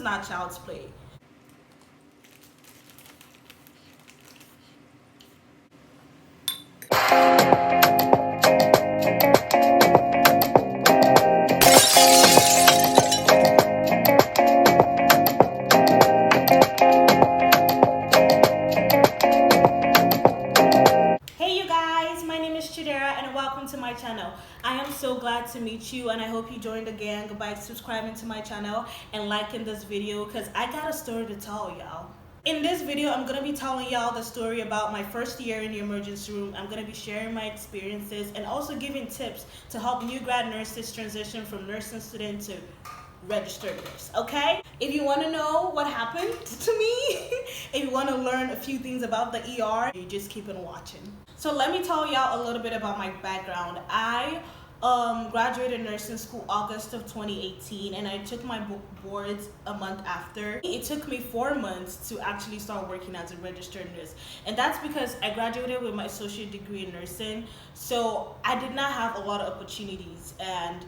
not child's play. To my channel. I am so glad to meet you, and I hope you joined the gang by subscribing to my channel and liking this video, because I got a story to tell y'all. In this video, I'm gonna be telling y'all the story about my first year in the emergency room. I'm gonna be sharing my experiences and also giving tips to help new grad nurses transition from nursing student to registered nurse. Okay, if you want to know what happened to me, if you want to learn a few things about the ER, you just keep on watching. So let me tell y'all a little bit about my background. I graduated nursing school August of 2018, and I took my boards a month after. It took me 4 months to actually start working as a registered nurse, and that's because I graduated with my associate degree in nursing, so I did not have a lot of opportunities, and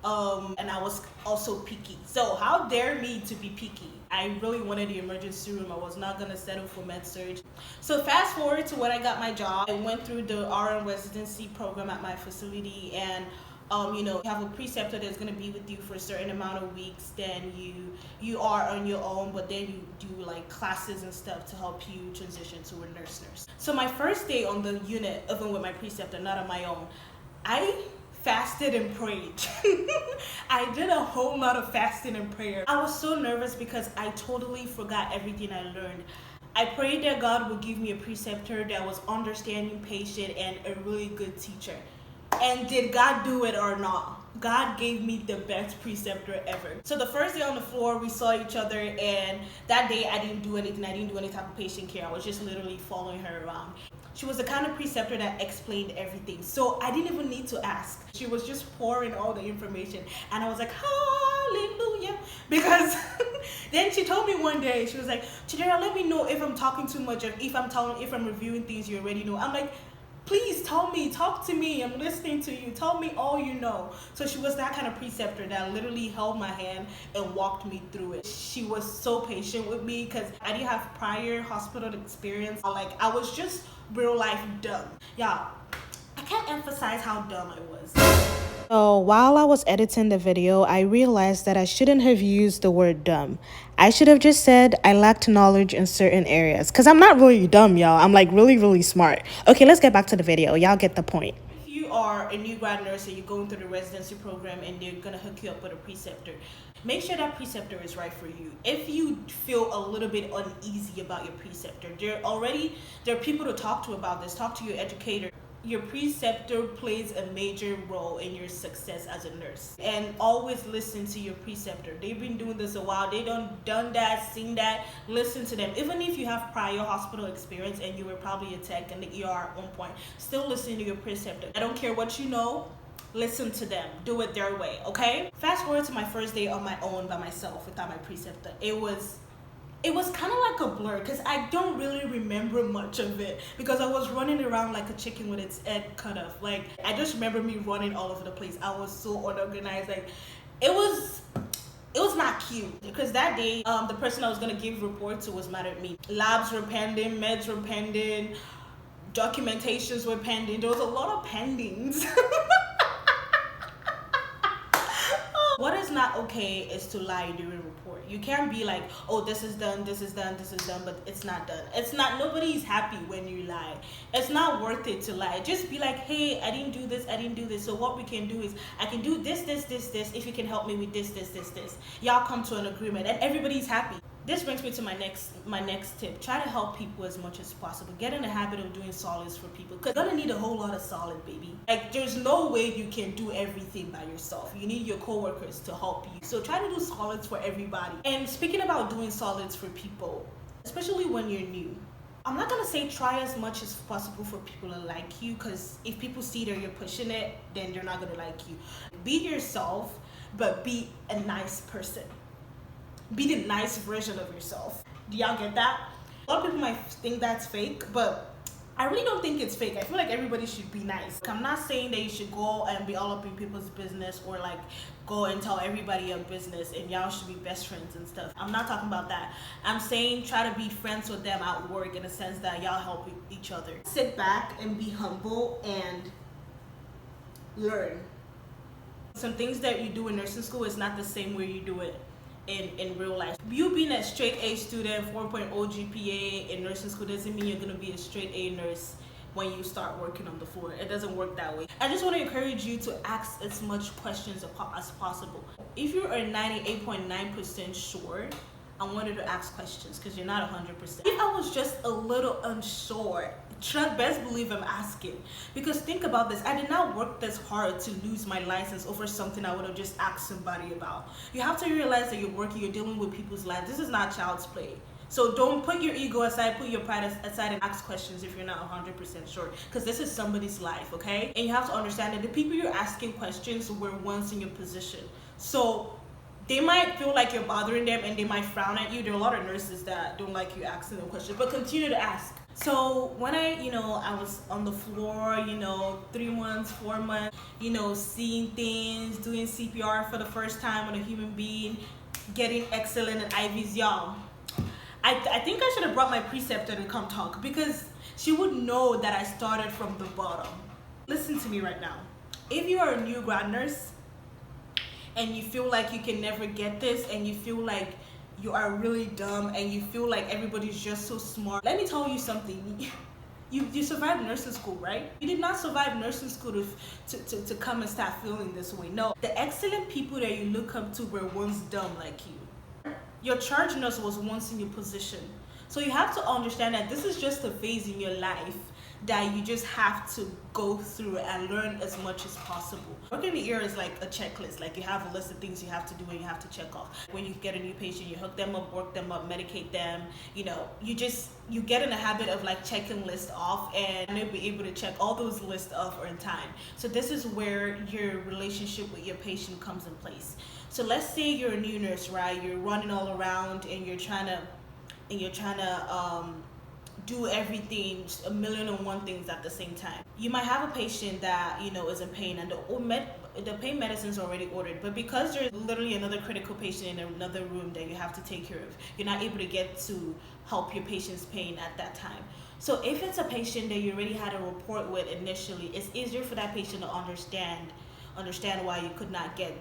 I was also picky. So how dare me to be picky? I really wanted the emergency room. I was not gonna settle for med surg. So fast forward to when I got my job. I went through the RN residency program at my facility, and you have a preceptor that's gonna be with you for a certain amount of weeks. Then you are on your own, but then you do like classes and stuff to help you transition to a nurse. So my first day on the unit, even with my preceptor, not on my own, I fasted and prayed. I did a whole lot of fasting and prayer. I was so nervous because I totally forgot everything I learned. I prayed that God would give me a preceptor that was understanding, patient, and a really good teacher. And did God do it or not? God gave me the best preceptor ever. So the first day on the floor, we saw each other, and that day I didn't do anything. I didn't do any type of patient care. I was just literally following her around. She was the kind of preceptor that explained everything, so I didn't even need to ask. She was just pouring all the information, and I was like, hallelujah, because then she told me one day, she was like, Chidera, let me know if I'm talking too much, or if I'm reviewing things you already know. I'm like, please tell me, talk to me, I'm listening to you, tell me all you know. So she was that kind of preceptor that literally held my hand and walked me through it. She was so patient with me because I didn't have prior hospital experience. I was just real life dumb. Y'all, I can't emphasize how dumb I was. So while I was editing the video, I realized that I shouldn't have used the word dumb. I should have just said I lacked knowledge in certain areas, because I'm not really dumb, y'all. I'm like really, really smart. Okay, let's get back to the video. Y'all get the point. If you are a new grad nurse and you're going through the residency program and they're gonna hook you up with a preceptor, make sure that preceptor is right for you. If you feel a little bit uneasy about your preceptor, there are people to talk to about this. Talk to your educator. Your preceptor plays a major role in your success as a nurse, and always listen to your preceptor. They've been doing this a while. They done that, seen that. Listen to them. Even if you have prior hospital experience and you were probably a tech in the ER at one point, still listen to your preceptor. I don't care what you know, listen to them. Do it their way, okay? Fast forward to my first day on my own by myself without my preceptor. It was kind of like a blur, because I don't really remember much of it, because I was running around like a chicken with its head cut off. Like, I just remember me running all over the place. I was so unorganized. Like, it was not cute, because that day the person I was gonna give report to was mad at me. Labs were pending, meds were pending, documentations were pending. There was a lot of pendings. What is not okay is to lie during report. You can't be like, oh, this is done, but it's not done. Nobody's happy when you lie. It's not worth it to lie. Just be like, hey, I didn't do this. So what we can do is, I can do this, if you can help me with this. Y'all come to an agreement and everybody's happy. This brings me to my next tip. Try to help people as much as possible. Get in the habit of doing solids for people, because you're gonna need a whole lot of solid, baby. Like, there's no way you can do everything by yourself. You need your coworkers to help you. So try to do solids for everybody. And speaking about doing solids for people, especially when you're new, I'm not gonna say try as much as possible for people to like you, because if people see that you're pushing it, then they're not gonna like you. Be yourself, but be a nice person. Be the nice version of yourself. Do y'all get that? A lot of people might think that's fake, but I really don't think it's fake. I feel like everybody should be nice. I'm not saying that you should go and be all up in people's business or like go and tell everybody your business and y'all should be best friends and stuff. I'm not talking about that. I'm saying try to be friends with them at work in a sense that y'all help each other. Sit back and be humble and learn. Some things that you do in nursing school is not the same way you do it in real life. You being a straight A student, 4.0 GPA in nursing school doesn't mean you're gonna be a straight A nurse when you start working on the floor. It doesn't work that way. I just want to encourage you to ask as much questions as possible. If you are 98.9% sure, I wanted to ask questions because you're not 100%. If I was just a little unsure, best believe I'm asking. Because think about this, I did not work this hard to lose my license over something I would have just asked somebody about. You have to realize that you're dealing with people's lives. This is not child's play. So don't put your ego aside, put your pride aside and ask questions if you're not 100% sure. Because this is somebody's life, okay? And you have to understand that the people you're asking questions were once in your position. So they might feel like you're bothering them and they might frown at you. There are a lot of nurses that don't like you asking them questions, but continue to ask. So when I was on the floor, 3 months, 4 months, seeing things, doing CPR for the first time on a human being, getting excellent at IVs, y'all. I think I should have brought my preceptor to come talk because she would know that I started from the bottom. Listen to me right now. If you are a new grad nurse, and you feel like you can never get this and you feel like you are really dumb and you feel like everybody's just so smart, let me tell you something. You survived nursing school, right? You did not survive nursing school to come and start feeling this way. No, the excellent people that you look up to were once dumb like you. Your charge nurse was once in your position. So you have to understand that this is just a phase in your life that you just have to go through and learn as much as possible. Working in the ER is like a checklist. Like you have a list of things you have to do and you have to check off. When you get a new patient, you hook them up, work them up, medicate them. You get in the habit of like checking lists off and you'll be able to check all those lists off in time. So this is where your relationship with your patient comes in place. So let's say you're a new nurse, right? You're running all around and you're trying to do everything, 1,000,001 things at the same time. You might have a patient that is in pain and the pain medicine's already ordered, but because there's literally another critical patient in another room that you have to take care of, you're not able to get to help your patient's pain at that time. So if it's a patient that you already had a rapport with initially, it's easier for that patient to understand why you could not get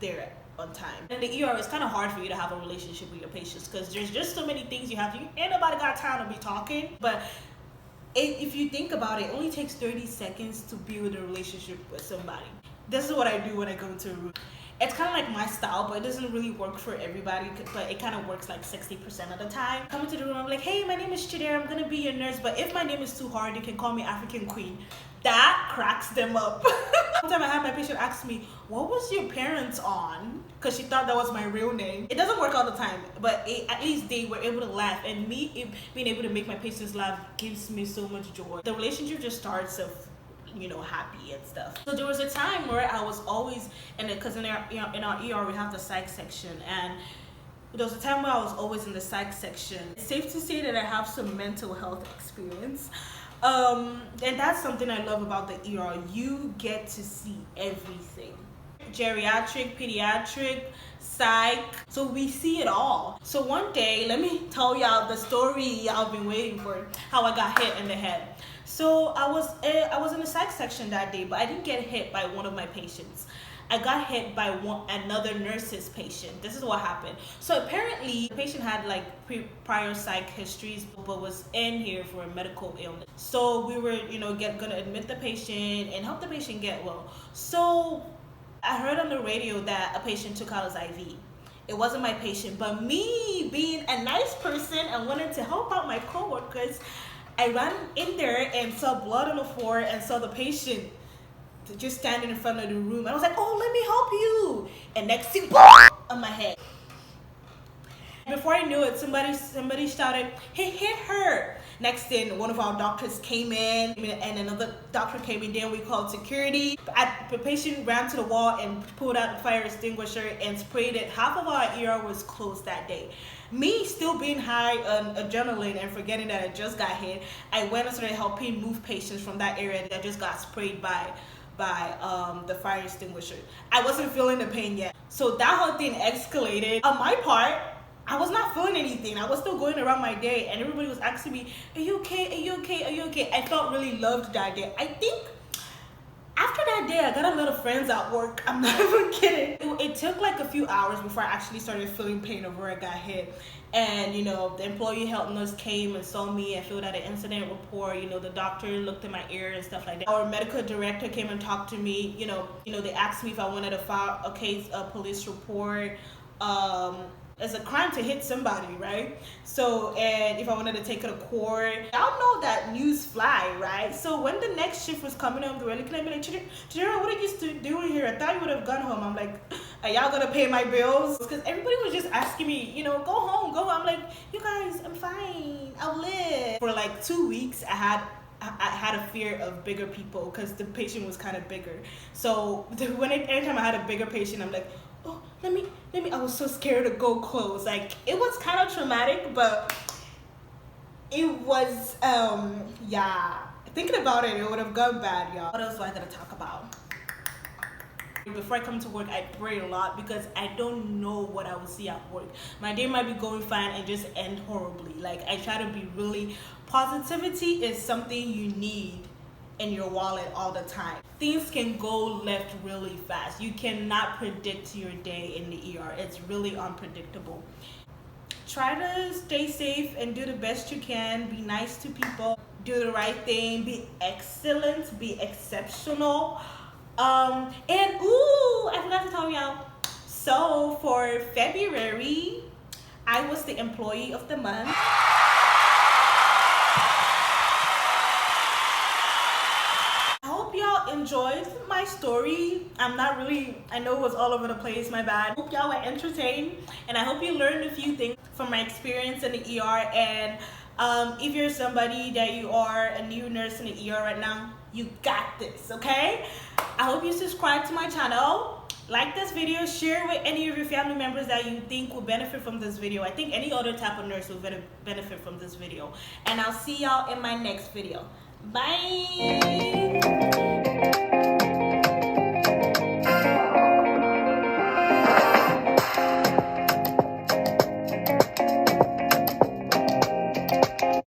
there on time. In the ER, it's kind of hard for you to have a relationship with your patients because there's just so many things you have to do. Ain't nobody got time to be talking. But if you think about it, it only takes 30 seconds to build a relationship with somebody. This is what I do when I go into a room. It's kind of like my style, but it doesn't really work for everybody, but it kind of works like 60% of the time. Come into the room, I'm like, hey, my name is Chidera, I'm gonna be your nurse, but if my name is too hard, you can call me African Queen. That cracks them up. One time I had my patient ask me, what was your parents on? Because she thought that was my real name. It doesn't work all the time, but at least they were able to laugh, and me being able to make my patients laugh gives me so much joy. The relationship just starts of happy and stuff. So there was a time where I was always, because in our ER we have the psych section, and there was a time where I was always in the psych section. It's safe to say that I have some mental health experience. And that's something I love about the ER. You get to see everything. Geriatric, pediatric, psych. So we see it all. So one day, let me tell y'all the story y'all been waiting for, how I got hit in the head. So I was in the psych section that day, but I didn't get hit by one of my patients. I got hit by another nurse's patient. This is what happened. So apparently the patient had like prior psych histories, but was in here for a medical illness. So we were, gonna admit the patient and help the patient get well. So I heard on the radio that a patient took out his IV. It wasn't my patient, but me being a nice person and wanting to help out my coworkers, I ran in there and saw blood on the floor and saw the patient just standing in front of the room. I was like, oh, let me help you. And next thing, on my head. Before I knew it, somebody shouted, he hit her. Next thing, one of our doctors came in, and another doctor came in. Then we called security. The patient ran to the wall and pulled out the fire extinguisher and sprayed it. Half of our ER was closed that day. Me still being high on adrenaline and forgetting that I just got hit, I went and started helping move patients from that area that just got sprayed by the fire extinguisher. I wasn't feeling the pain yet. So that whole thing escalated. On my part, I was not feeling anything. I was still going around my day and everybody was asking me, are you okay? Are you okay? Are you okay? I felt really loved that day. I think after that day, I got a lot of friends at work. I'm not even kidding. It took like a few hours before I actually started feeling pain of where I got hit. And the employee health nurse came and saw me and filled out an incident report. The doctor looked at my ear and stuff like that. Our medical director came and talked to me. They asked me if I wanted to file a police report. It's a crime to hit somebody, right? So, and if I wanted to take it to court, y'all know that news fly, right? So when the next shift was coming up, they were looking at me like, Chidera, what are you doing here? I thought you would have gone home. I'm like, are y'all gonna pay my bills? Because everybody was just asking me, go home, go home. I'm like, you guys, I'm fine, I'll live. For like 2 weeks, I had a fear of bigger people because the patient was kind of bigger. So anytime I had a bigger patient, I'm like, oh, let me, I was so scared to go close. Like, it was kind of traumatic, but it was, yeah. Thinking about it, it would have gone bad, y'all. What else do I gotta talk about? Before I come to work, I pray a lot because I don't know what I will see at work. My day might be going fine and just end horribly. Like, I try to be really, positivity is something you need in your wallet all the time. Things can go left really fast. You cannot predict your day in the ER. It's really unpredictable. Try to stay safe and do the best you can. Be nice to people. Do the right thing. Be excellent. Be exceptional. And I forgot to tell y'all. So for February, I was the employee of the month. Enjoyed my story. I know it was all over the place, my bad. Hope y'all were entertained, and I hope you learned a few things from my experience in the ER. And if you're somebody that you are a new nurse in the ER right now, you got this, okay? I hope you subscribe to my channel, like this video, share with any of your family members that you think will benefit from this video. I think any other type of nurse will benefit from this video. And I'll see y'all in my next video. Bye.